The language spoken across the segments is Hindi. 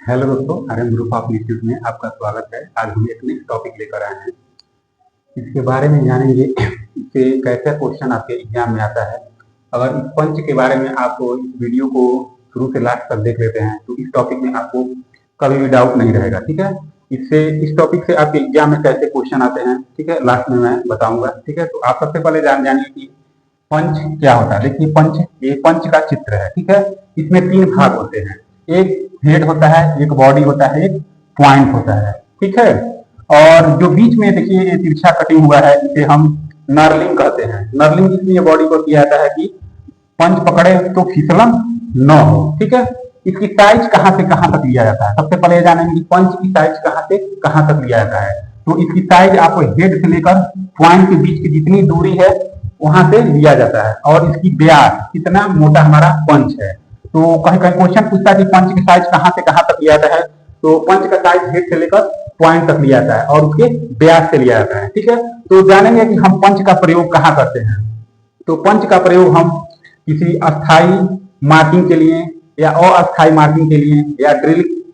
हेलो दोस्तों, आर्यन ग्रुप ऑफ इंस्टीट्यूट में आपका स्वागत है। आज हम एक नेक्स्ट टॉपिक लेकर आए हैं। इसके बारे में जानेंगे कि कैसे क्वेश्चन आपके एग्जाम में आता है। अगर इस पंच के बारे में आप इस वीडियो को शुरू से लास्ट तक देख लेते हैं तो इस टॉपिक में आपको कभी भी डाउट नहीं रहेगा। ठीक है, इस टॉपिक से आपके एग्जाम में कैसे क्वेश्चन आते हैं, ठीक है, लास्ट में मैं बताऊंगा। ठीक है, तो आप सबसे पहले जानिए कि पंच क्या होता है। देखिए पंच, ये पंच का चित्र है। ठीक है, इसमें 3 भाग होते हैं, एक हेड होता है, एक बॉडी होता है, एक पॉइंट होता है। ठीक है, और जो बीच में देखिए ये तिरछा कटिंग हुआ है, इसे हम नर्लिंग कहते हैं। नर्लिंग इसलिए बॉडी को किया जाता है कि पंच पकड़े तो फिसलन न हो। ठीक है, इसकी साइज कहां से कहां तक लिया जाता है। सबसे पहले जानेंगे कि पंच की साइज कहां से कहां तक लिया जाता है। तो इसकी साइज आपको हेड से लेकर पॉइंट के बीच की जितनी दूरी है वहां से लिया जाता है, और इसकी व्यास, कितना मोटा हमारा पंच है। तो कहीं कहीं क्वेश्चन पूछता है कि पंच की साइज कहां से कहां तक लिया जाता है। तो पंच का साइज हेड से लेकर पॉइंट तक लिया जाता है और उसके व्यास से लिया जाता है। ठीक है, तो जानेंगे कि हम पंच का प्रयोग कहां करते हैं। तो पंच का प्रयोग हम किसी अस्थाई मार्किंग के लिए या अस्थाई मार्किंग के लिए या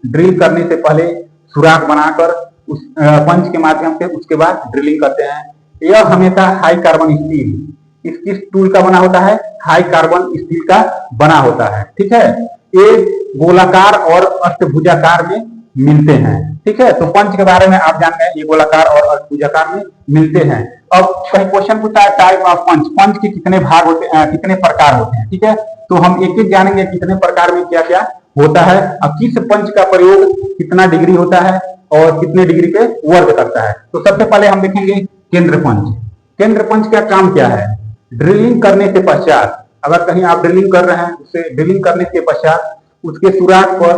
ड्रिल करने से पहले सुराख बनाकर उस पंच के माध्यम से उसके बाद ड्रिलिंग करते हैं। यह हमेशा हाई कार्बन स्टील, किस टूल का बना होता है, हाई कार्बन स्टील का बना होता है। ठीक है, ये गोलाकार और अष्टभुजाकार में मिलते हैं। ठीक है, तो पंच के बारे में आप जान गए, ये गोलाकार और अष्टभुजाकार में मिलते हैं। अब कहीं क्वेश्चन पूछता है टाइप ऑफ पंच, पंच के कितने भाग होते हैं, कितने प्रकार होते हैं। ठीक है, तो हम एक एक जानेंगे कितने प्रकार में क्या क्या होता है और किस पंच का प्रयोग कितना डिग्री होता है और कितने डिग्री पे वर्क करता है। तो सबसे पहले हम देखेंगे केंद्र पंच। केंद्र पंच का काम क्या है। ड्रिलिंग करने के पश्चात, अगर कहीं आप ड्रिलिंग कर रहे हैं, उसे ड्रिलिंग करने के पश्चात उसके सुराख पर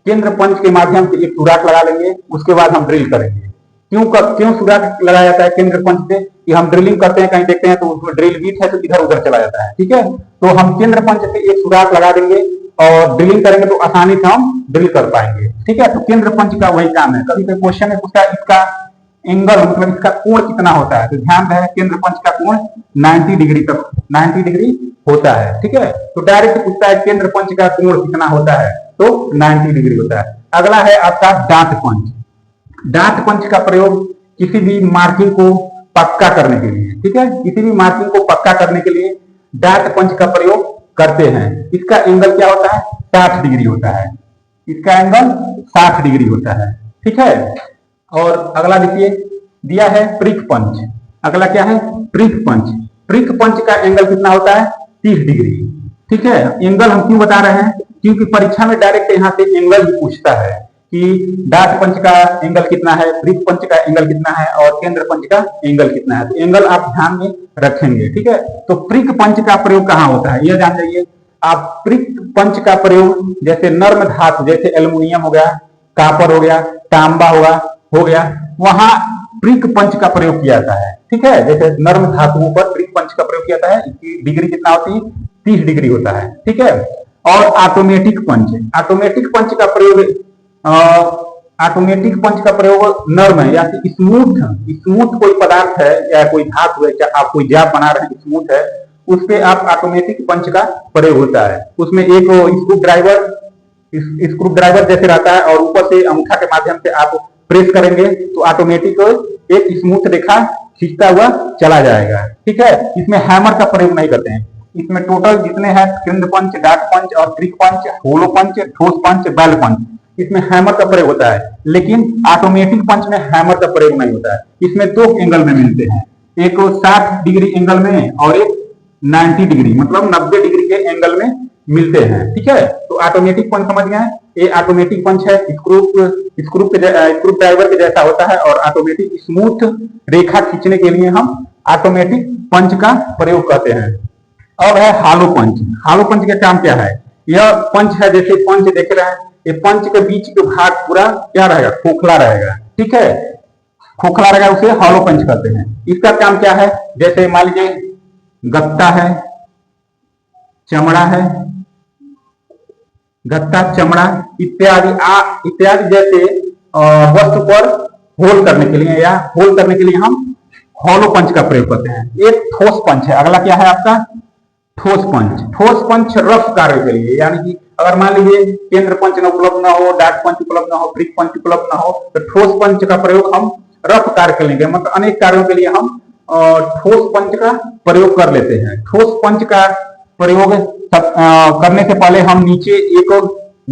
केंद्र पंच के माध्यम से एक सुराख लगा लेंगे, उसके बाद हम ड्रिल करेंगे। क्यों सुराख लगाया जाता है केंद्र पंच से, कि हम ड्रिलिंग करते हैं, कहीं देखते हैं तो उसमें ड्रिल बीट है तो इधर उधर चला जाता है। ठीक है, तो हम केंद्र पंच से एक सुराख लगा देंगे और ड्रिलिंग करेंगे तो आसानी से हम ड्रिल कर पाएंगे। ठीक है, तो केंद्र पंच का वही काम है। कभी कोई क्वेश्चन है पूछता है इसका एंगल, मतलब इसका कोण कितना होता है, तो ध्यान रहे केंद्र पंच का कोण 90 डिग्री तक 90 डिग्री होता है। ठीक है, तो डायरेक्ट पूछता है केंद्र पंच का कोण कितना होता है, तो 90 डिग्री होता है। अगला है आपका डांट पंच। डांट पंच का प्रयोग किसी भी मार्किंग को पक्का करने के लिए, ठीक है, किसी भी मार्किंग को पक्का करने के लिए डांट पंच का प्रयोग करते हैं। इसका एंगल क्या होता है, 60 डिग्री होता है। इसका एंगल 60 डिग्री होता है। ठीक है, और अगला देखिए दिया है प्रिक पंच। अगला क्या है, प्रिक पंच। प्रिक पंच का एंगल कितना होता है, 30 डिग्री। ठीक है, एंगल हम क्यों बता रहे हैं, क्योंकि परीक्षा में डायरेक्ट यहाँ से एंगल ही पूछता है कि डार्ट पंच का एंगल कितना है, प्रिक पंच का एंगल कितना है और केंद्र पंच का एंगल कितना है। तो एंगल आप ध्यान में रखेंगे। ठीक है, तो प्रिक पंच का प्रयोग कहाँ होता है यह जान जाइए आप। प्रिक पंच का प्रयोग जैसे नर्म धातु, जैसे एल्युमिनियम हो गया, कापर हो गया, तांबा हो गया, वहां प्रिक पंच का प्रयोग किया जाता है। ठीक है, जैसे नर्म धातुओं पर प्रिक पंच का प्रयोग किया जाता है। इसकी डिग्री कितना होती है, 30 डिग्री होता है। ठीक है, और ऑटोमेटिक पंच। ऑटोमेटिक पंच का प्रयोग ऑटोमेटिक पंच का प्रयोग नर्म है या स्मूथ कोई पदार्थ है या कोई धातु है, आप कोई जाप बना रहे हैं स्मूथ है, उस पे आप ऑटोमेटिक पंच का प्रयोग होता है। उसमें एक स्क्रू ड्राइवर जैसे रहता है और ऊपर से अंगूठा के माध्यम से आप प्रेस करेंगे तो ऑटोमेटिक एक स्मूथ रेखा खींचता हुआ चला जाएगा। ठीक है, इसमें हैमर का प्रयोग नहीं करते हैं। इसमें टोटल जितने हैं केंद्र पंच, डार्ट पंच और प्रिक पंच, होलो पंच, ठोस पंच, बैल पंच, इसमें हैमर का प्रयोग होता है। लेकिन ऑटोमेटिक पंच में हैमर का प्रयोग नहीं होता है। इसमें 2 एंगल में मिलते हैं, एक 60 डिग्री एंगल में और एक 90 डिग्री मतलब 90 डिग्री के एंगल में मिलते हैं। ठीक है, तो ऑटोमेटिक पंच समझ गए, ये ऑटोमेटिक पंच है, स्क्रू ड्राइवर के जैसा होता है और ऑटोमेटिक स्मूथ रेखा खींचने के लिए हम ऑटोमेटिक पंच का प्रयोग करते हैं। अब है हालो पंच। हालो पंच का काम क्या है, यह पंच है, जैसे पंच देख रहे हैं, ये पंच के बीच के भाग पूरा क्या रहेगा, खोखला रहेगा। ठीक है, खोखला रहेगा, उसे हॉलो पंच करते हैं। इसका काम क्या है, जैसे मान लीजिए गत्ता है, चमड़ा है, गत्ता, चमड़ा इत्यादि जैसे वस्तु पर होल करने के लिए हम हॉलो पंच का प्रयोग करते हैं। एक ठोस पंच है। अगला क्या है आपका ठोस पंच रफ कार्य के लिए, यानी कि अगर मान लीजिए केंद्र पंच न उपलब्ध न हो, डाट पंच उपलब्ध न हो, ब्रिक पंच उपलब्ध न हो, तो ठोस पंच का प्रयोग हम रफ कार्य के लिए, मतलब अनेक कार्यों के लिए हम ठोस पंच का प्रयोग कर लेते हैं। ठोस पंच का प्रयोग करने से पहले हम नीचे एक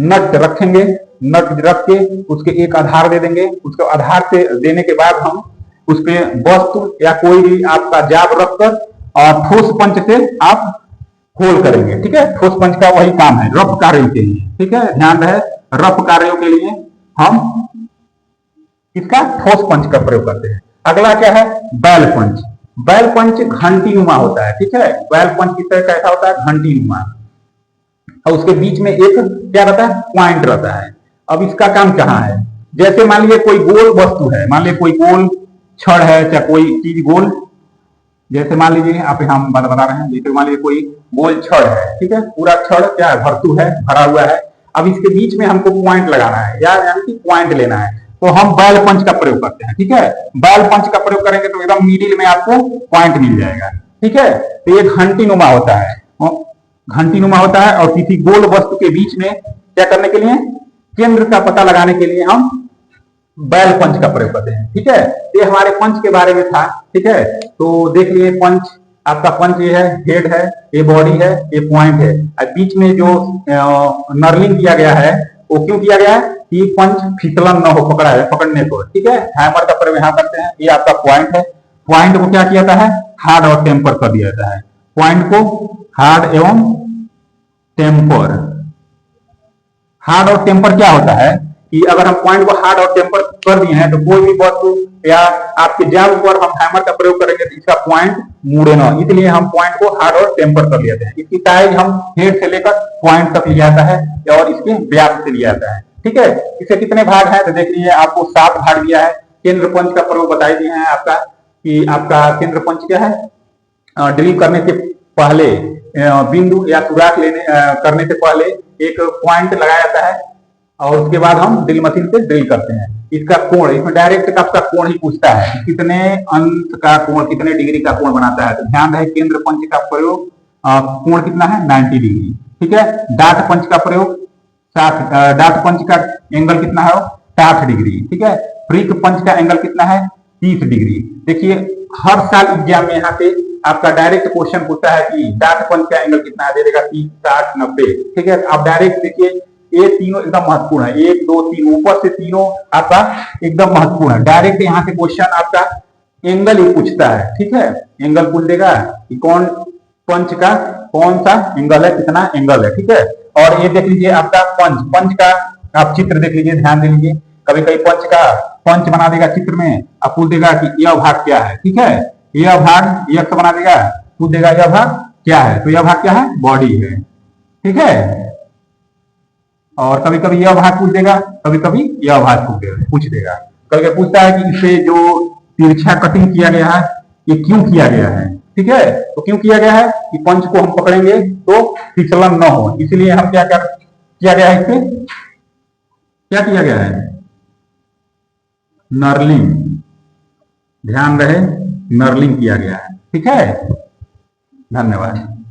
नट रखेंगे, नट रख के उसके एक आधार दे देंगे, उसके आधार से देने के बाद हम उस पे वस्तु या कोई भी आपका जाब रखकर और ठोस पंच से आप होल करेंगे। ठीक है, ठोस पंच का वही काम है रफ कार्यों के लिए। ठीक है, ध्यान रहे, रफ कार्यों के लिए हम इसका ठोस पंच का प्रयोग करते हैं। अगला क्या है, बैल पंच। बैल पंच घंटी नुमा होता है। ठीक है, बैल पंच की तरह कैसा होता है, घंटी नुमा, और उसके बीच में एक क्या रहता है, पॉइंट रहता है। अब इसका काम कहाँ है, जैसे मान लीजिए कोई गोल वस्तु है, मान लीजिए कोई गोल छड़ है, चाहे कोई चीज गोल, जैसे मान लीजिए आप हम बता रहे हैं, जैसे मान लीजिए कोई गोल छड़ है। ठीक है, पूरा छड़ क्या है, भरतू है, भरा हुआ है। अब इसके बीच में हमको पॉइंट लगाना है, या यानी कि पॉइंट लेना है, तो हम बैल पंच का प्रयोग करते हैं। ठीक है, बैल पंच का प्रयोग करेंगे तो एकदम मिडिल में आपको पॉइंट मिल जाएगा। ठीक है, तो ये घंटी नुमा होता है, घंटी नुमा होता है, और किसी गोल वस्तु के बीच में क्या करने के लिए, केंद्र का पता लगाने के लिए हम बैल पंच का प्रयोग करते हैं। ठीक है, ये हमारे पंच के बारे में था। ठीक है, तो देख लिए पंच, आपका पंच ये है, हेड है, ये बॉडी है, ये पॉइंट है, और बीच में जो नर्लिंग किया गया है वो क्यों किया गया है कि पंच फिसलन न हो, पकड़ा है, पकड़ने को। ठीक है, हैमर का प्रयोग यहाँ करते हैं। ये आपका पॉइंट है, पॉइंट को क्या किया जाता है, हार्ड और टेम्पर कर दिया जाता है। पॉइंट को हार्ड एवं टेम्पर। हार्ड और टेम्पर क्या होता है कि अगर हम पॉइंट को हार्ड और टेम्पर कर दिए हैं तो कोई भी वस्तु या आपके जाब पर हम हैमर का प्रयोग करेंगे तो इसका पॉइंट मुड़े ना, इसलिए हम पॉइंट को हार्ड और टेम्पर कर लेते हैं। इसकी साइज हम हेड से लेकर पॉइंट तक लिया जाता है और इसके व्यास से लिया जाता है। ठीक है, इसके कितने भाग हैं तो देख लीजिए, आपको 7 भाग दिया है। केंद्र पंच का प्रयोग बताई दिए हैं आपका, कि आपका केंद्र पंच क्या है, ड्रिल करने से पहले बिंदु या सुराख लेने करने से पहले एक पॉइंट लगाया जाता है, और उसके बाद हम ड्रिल मशीन से ड्रिल करते हैं। इसका कोण, इसमें डायरेक्ट आपका कोण ही पूछता है, कितने अंश का कोण, कितने डिग्री का कोण बनाता है। तो ध्यान रहे, केंद्र पंच का प्रयोग कोण कितना है, 90 डिग्री। ठीक है, डाट पंच का प्रयोग 60, डाट पंच का एंगल कितना है, 60 डिग्री। ठीक है, ब्रिक पंच का एंगल कितना है, 30 डिग्री। देखिए हर साल एग्जाम में यहाँ पे आपका डायरेक्ट क्वेश्चन पूछता है कि डाट पंच का एंगल कितना है, दे देगा 30, 60, 90। ठीक है, आप डायरेक्ट देखिए, ये तीनों एकदम महत्वपूर्ण है, 1, 2, 3, ऊपर से तीनों आपका एकदम महत्वपूर्ण है। डायरेक्ट यहाँ से क्वेश्चन आपका एंगल ही पूछता है। ठीक है, एंगल पूछ देगा कि कौन पंच का कौन सा एंगल है, कितना एंगल है। ठीक है, और ये देख लीजिए आपका पंच, पंच का आप चित्र देख लीजिए, ध्यान दे लीजिए। कभी कभी पंच का पंच बना देगा चित्र में, आप पूछ देगा कि यह भाग क्या है। ठीक है, यह भाग यक्ष बना देगा, पूछ देगा यह भाग क्या है, तो यह भाग क्या है, बॉडी है। ठीक है, और कभी कभी यह भाग पूछ देगा, कभी कभी यह भाग पूछ देगा। कभी कभी पूछता है कि इसे जो तिरछा कटिंग किया गया है ये क्यों किया गया है। ठीक है, तो क्यों किया गया है कि पंच को हम पकड़ेंगे तो फिसलन न हो, इसलिए हम क्या किया गया है, इससे क्या किया गया है, नर्लिंग। ध्यान रहे, नर्लिंग किया गया है। ठीक है, धन्यवाद।